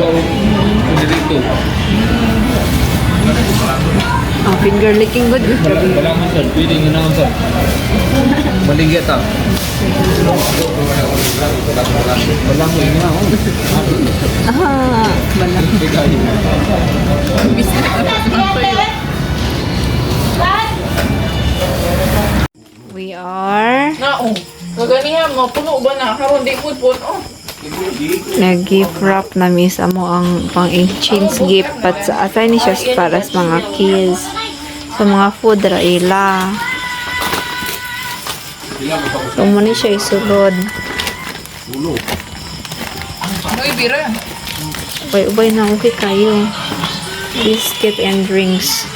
Ang finger licking good. Wala man sir, pwede nga naman sir. Maligya ta. Wala ko yun nga. Balang. We are Kaganihan mo, puno ba na? Karon di mo puno. nag-gift wrap na miss mo ang pang-exchange gift pat sa asay ni siya para sa mga kids sa mga food ra ila. So muna siya isulod. Uy, bira. Ubay na okay kayo. Biscuit and drinks.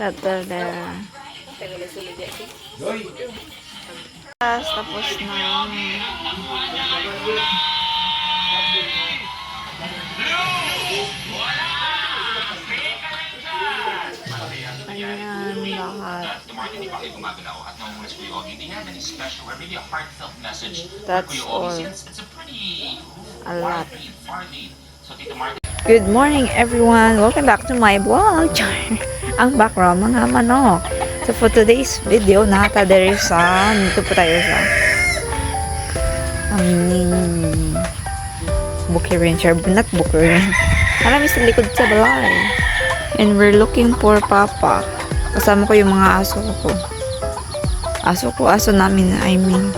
Tapos na. Ayan, lahat. That's all. A lot. Good morning everyone! Welcome back to my vlog! Ang background, mga manok. So for today's video, nakatadere sa, dito po tayo sa Bukirin, not Bukirin. Marami sa likod sa balay. And we're looking for Papa. Kasama ko yung mga aso ko. Aso namin, I mean.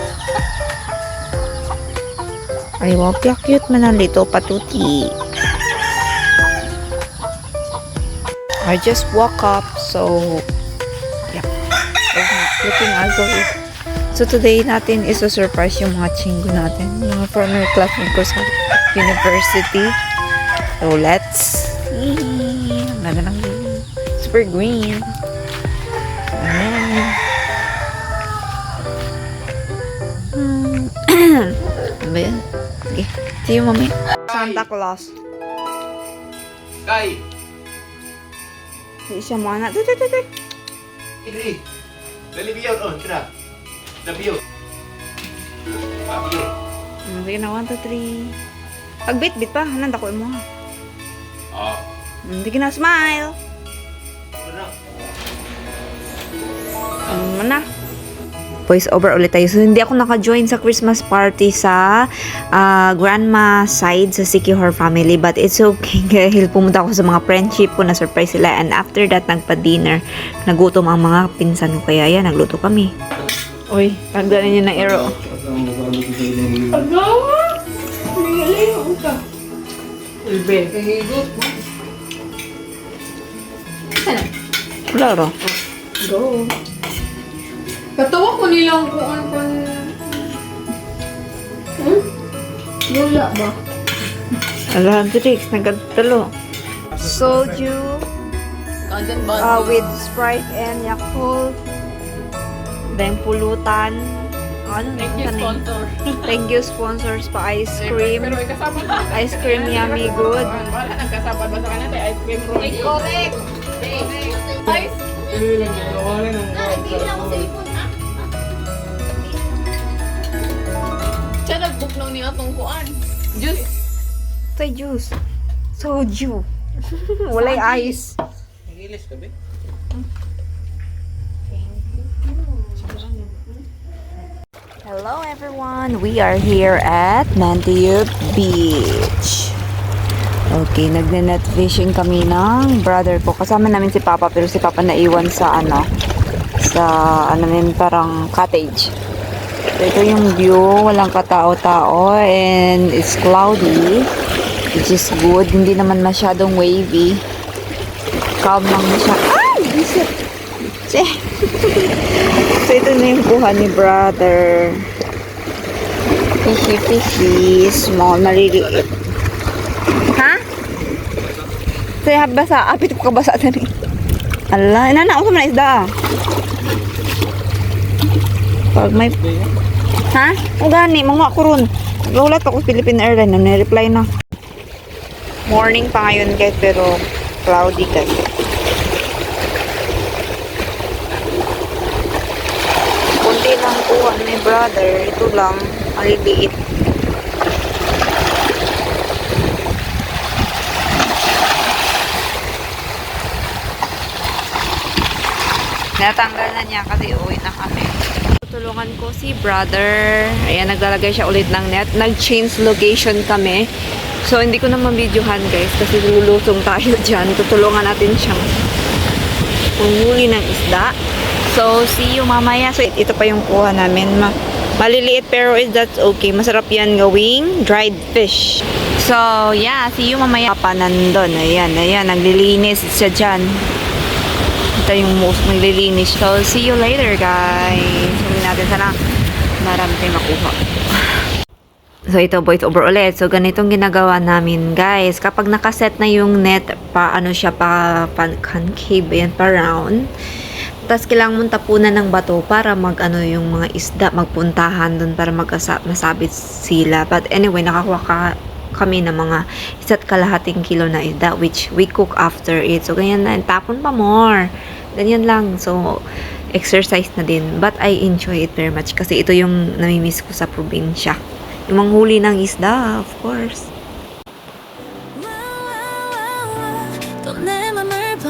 Ay, wow, cute man ang lito, patuti. I just woke up, so yeah, looking ugly. So today natin iso-surprise yung mga chinggo natin, mga former classmate ko sa university. So let's see. Ang ganda ng super green. Ayan. Ano ba yan? Sige, see you mommy. Santa Claus. Kay! Hindi siya mo anak. Idri! Dali biyot on, kira. Nabiyot. Nabiyot. Sige na, 1, 2, 3. Pag bit pa, hananda ko mo. Sige na, smile. Mana? Voice over ulit tayo. So, hindi ako naka-join sa Christmas party sa grandma side sa Sikihor family. But it's okay. Dahil pumunta ako sa mga friendship ko na surprise sila. And after that, nagpa-dinner. Nagutom ang mga pinsan ko. Kaya yan, nagluto kami. Uy, tagdalan niyo ng arrow. Agawa! Nangilayo ka. Ulbe, kahigot mo. Klaro. Go. Katawa ko nilang kung ano pa Lula ba? Alam, Trix, nagkatalo. Soju with Sprite and Yakult. Dahil pulutan. Ano Thank you, sponsor. Thank you, sponsors pa ice cream. Pero may kasama na. Ice cream yummy good. Wala nang kasama ba sa kanila? Ice cream roll. Correct! Ice! Siya nagbuknaw niya itong kuan. Juice. Say juice. Soju. Walay ice. Nagilis ka ba? Hello everyone. We are here at Mantiub Beach. Okay, nagne-net fishing kami ng brother ko. Kasama namin si Papa, pero si Papa naiwan sa parang cottage. So, ito yung view, walang katao-tao and it's cloudy, which is good. Hindi naman masyadong wavy. Calm lang siya. Ay! Isip! So, ito na yung kuha ni brother. Fishy, small, maliliit. Ha? Saya basa, apit ko kabasa tani. Ala, inana ako man isda. Pag may ha? O gani, mga ko ron. Gulat ako sa Philippine Airlines, ni-reply na. Morning pa ngayon guys, pero cloudy kasi. brother, ito lang, maliliit. Natanggal na niya kasi uwi na kami. Tutulungan ko si brother. Ayan, naglalagay siya ulit ng net. Nag-change location kami. So, hindi ko na ma-videohan guys kasi lulusong tayo dyan. Tutulungan natin siyang pumuli ng isda. So, see you mamaya. So, ito pa yung kuha namin. Maliliit pero that's okay. Masarap yan gawing dried fish. So, yeah. See you mamaya. Papa nandun. Ayan, ayan. Naglilinis siya dyan. Ito yung most naglilinis. So, see you later, guys. Sabi natin sana marami tayong makuha. So, ito voice over ulit. So, ganitong ginagawa namin, guys. Kapag nakaset na yung net, paano siya concave, yan, pa round. Tapos, kailangan mong tapunan ng bato para mag-ano yung mga isda, magpuntahan dun para masabit sila. But anyway, nakakuha kami ng mga 1.5 kilo na isda, which we cook after it. So, ganyan na. Tapon pa more. Ganyan lang. So, exercise na din. But I enjoy it very much kasi ito yung namimiss ko sa probinsya. Yung manghuli ng isda, of course. 또 내 맘을 봐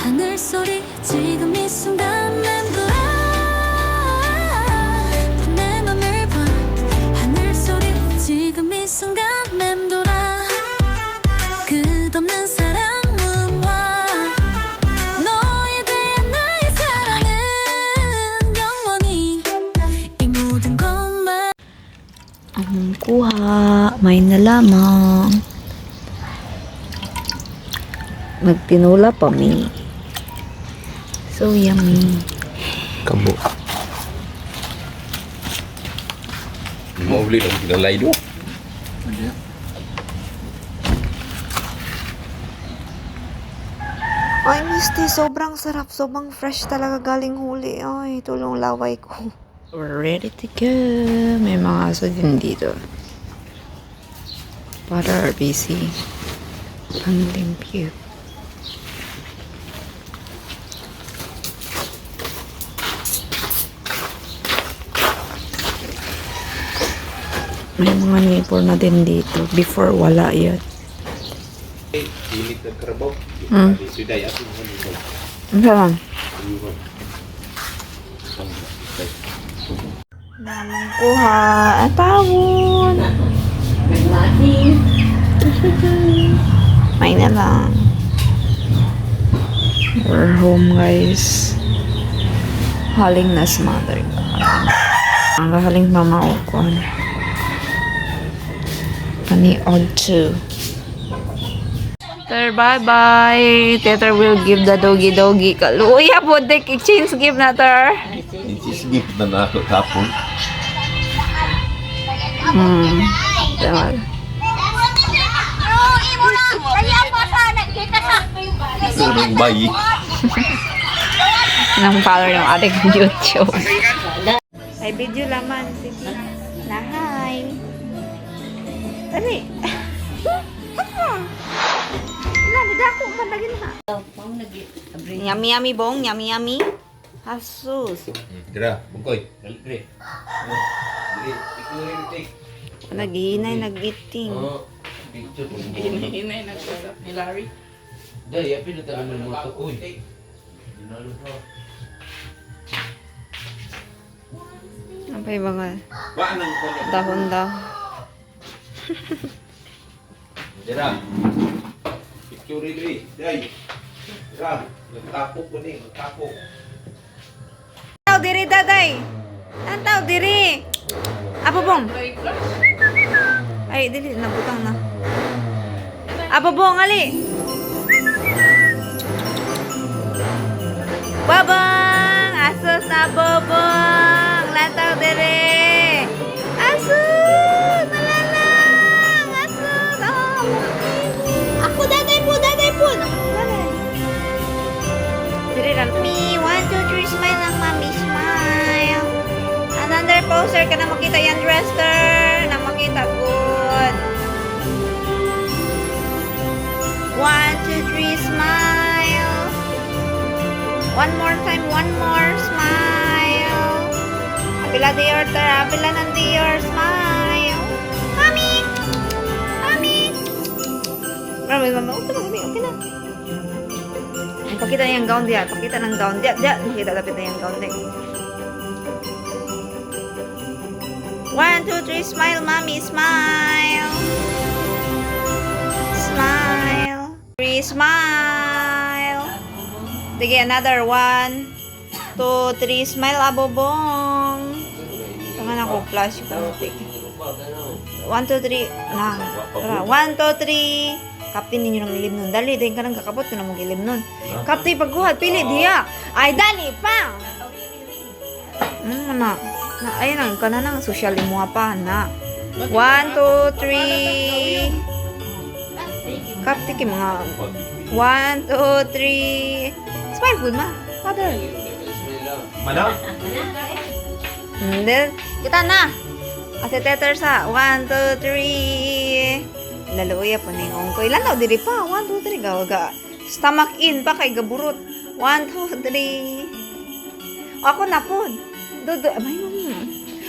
하늘 소리 지금 이 순간 맴돌아 또 내 맘을 봐 하늘 소리 지금 이 순간 맴돌아 끝없는 사랑은 와 너에 대한 나의 사랑은 영원히 이 모든 것만 Ang kuha, may nalamang. Nagtinula pa mi. So yummy. Kabo. Mau beli dong, kita lain dulu. Ay, Misty, sobrang sarap. Sobrang fresh talaga galing huli. Ay, tulong laway ko. We're ready to go. May mga aso din dito. Para RBC. Ang limpyo. May mga neighbor na din dito. Before, wala yan. Ini ke kerbau. Sudah ya, tu Ang sarap. Damang kuha. Ang tawon. May na lang. We're home, guys. Haling na si mother. Ang haling mama ko. Pani odd too. Tether, bye-bye. Tether will give the doggy. Kaluya po, dek. Exchange gift na, Ter. Sige, kita na ako tapon. Tama. Surong bayi. Nang follower ng ating YouTube. Ay, video laman. Sige. Na, hi. Dali. Nadako man lagi na. Yummy yummy bong, yummy yummy. Asus. Dira, bungkoy. Dali, diri. Diri, ikurin tik. Naghinay, nag-eating. Picture bungkoy. Hinihinay nagsusap ni Larry. Dai, api na tayo ng moto ko. Dinalo pa. Ano pa yung mga Ba nang ko. dahon daw. Dira. Picture diri. Dai. Dira, nagtapok ko ni, nagtapok. Tantaw diri, daday. Tantaw diri. Apo bong. Ay, dili, nabutang na. Apo bong, ali. Babang! Asus na bobong! Lantaw diri! Asus! Malalang! Asus! Oh! Ako, daday po! Daday po! Diri lang. Me, 1, 2, 3, smile lang, mami. Smile. Another poster ka na makita yan, dresser. Na makita good. 1, 2, 3, smile. One more time, one more smile. Pila Dior, tara. Pila ng Dior. Smile. Mommy! Mommy! Marami naman. Okay na. Pakita niya yung gown diyan. Pakita ng gown. Diyan. Makita dapat na yung gown din. 1, 2, 3. Smile, mommy. Smile. Smile. 3. Smile. Sige, another 1, 2, 3. Smile, abobong. Tangan ako. Flash ko. 1, 2, 3. Na. Tara. 1, 2, 3. Kapten ninyo ng ilim nun. Dali, dahil ka nang kakabot ka na mong ilim nun. Kapten, pagkuhat, pili, diya. Ay, dali, pa! Na. Ayun lang, ka na nang social mo pa, na. 1, 2, 3. Kapten, ki mga 1, 2, 3. Smile good, ma. Father. Mana? Then, kita na. Ate tether sa 1, 2, 3. Laluya po na yung ongkoy. Lalaw, diri pa. 1, 2, 3. Gawaga. Stomach in pa kay gaburot. 1, 2, 3. Ako na po. Dodo. Abay mo.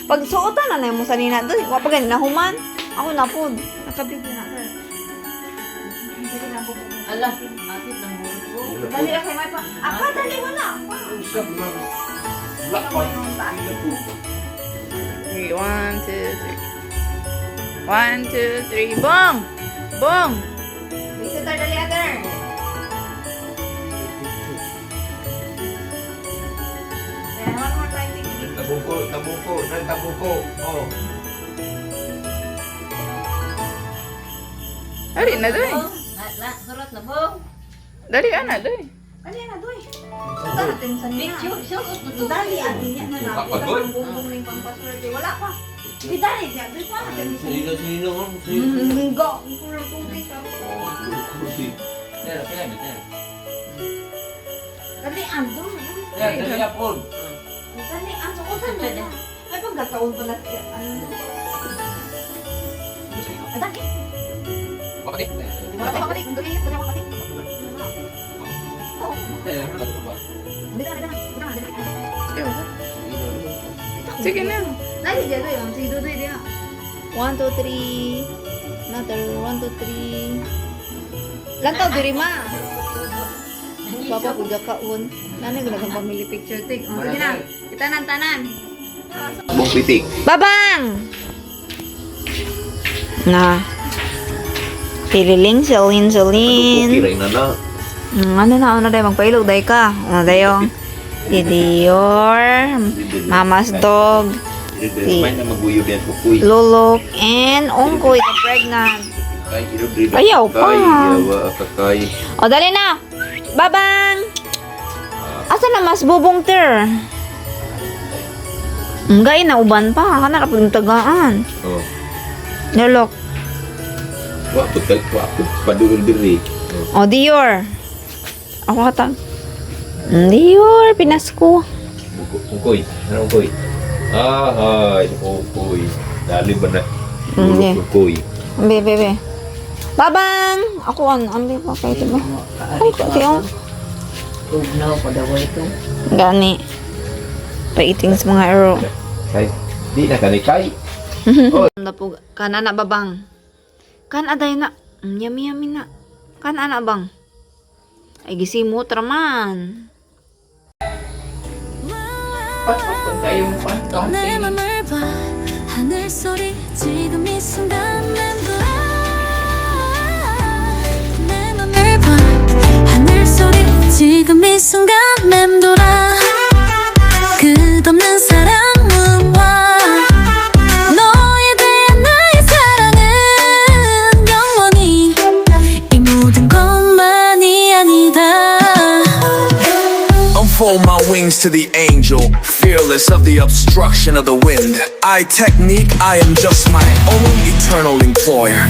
Pag suotan na mo sa nina. Dodo. Kapag ganyan na human. Ako na po. Nakabigyan na. Ala, atit ng buhok ko. Dali kay may pa. Apa, dali mo na. 1, 2, 3. 1, 2, 3. Bong! Bong! Visitor, dali other. Then, one more time. Tabuko. Oh. Dali na doy. Surot na po. Dali ana doy. Dali na, doy. Suta natin sa nina. Dali, atin yan na na. Papagod? Ang bumbong ng pampaswerte. Wala pa. Dali, doy pa. Sino? Go. Kurang tubig ka. Dali, ando. Dali apon. Dali, ando. Utan na. Ay, pagkataon pala. Dali. Bakit? Bakit? Dali, bakit? Sige na. Dali, dito yun. Si Dudoy dia. 1, 2, 3. Another 1, 2, 3. Lantaw, diri ma. Papa, kuda kaon. Nanay, gulagang family picture. Take. O, sige na. Itanan. Bong pitik. Babang! Na. Pililing, Celine. Kiray na. Ano na dayo, magpailog dayo ka. Ano dayo? Si Dior, Mama's Dog, May na maguyo din ko kuy. Lulok, and Ongkoy na pregnant. Ayaw pa. Yawa kakay. O, dali na! Babang! Asa na mas bubong ter? Ngay na uban pa. Kana kapag tagaan. Oh. Lulok. Wa ko paduol diri. O, Dior. Ako katag. Dior, pinasko. Ungkoy. Ano ungkoy? Ay, ungkoy. Dali ba na? Hindi. Ungkoy. Bebe. Babang! Ako ambil pa kayo diba? Ay, kayo. Ugnaw pa daw ito. Gani. Paiting sa mga arrow. Kay, di na kay. Napo, kana na babang. Kana day na. Yummy na. Kana na bang. Ay gisimot raman. Pasok kayong pantong. 내 맘을 봐 하늘 소리 지금 이 순간 맴돌아 내 맘을 봐 하늘 소리 지금 이 순간 맴돌아 끝없는 사랑은 와 너에 대한 나의 사랑은 영원히 이 모든 것만이 아니다 Unfold my wings to the angel, fearless of the obstruction of the wind. I technique, I am just my own eternal employer.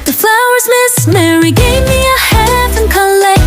The flowers Miss Mary gave me a heaven collection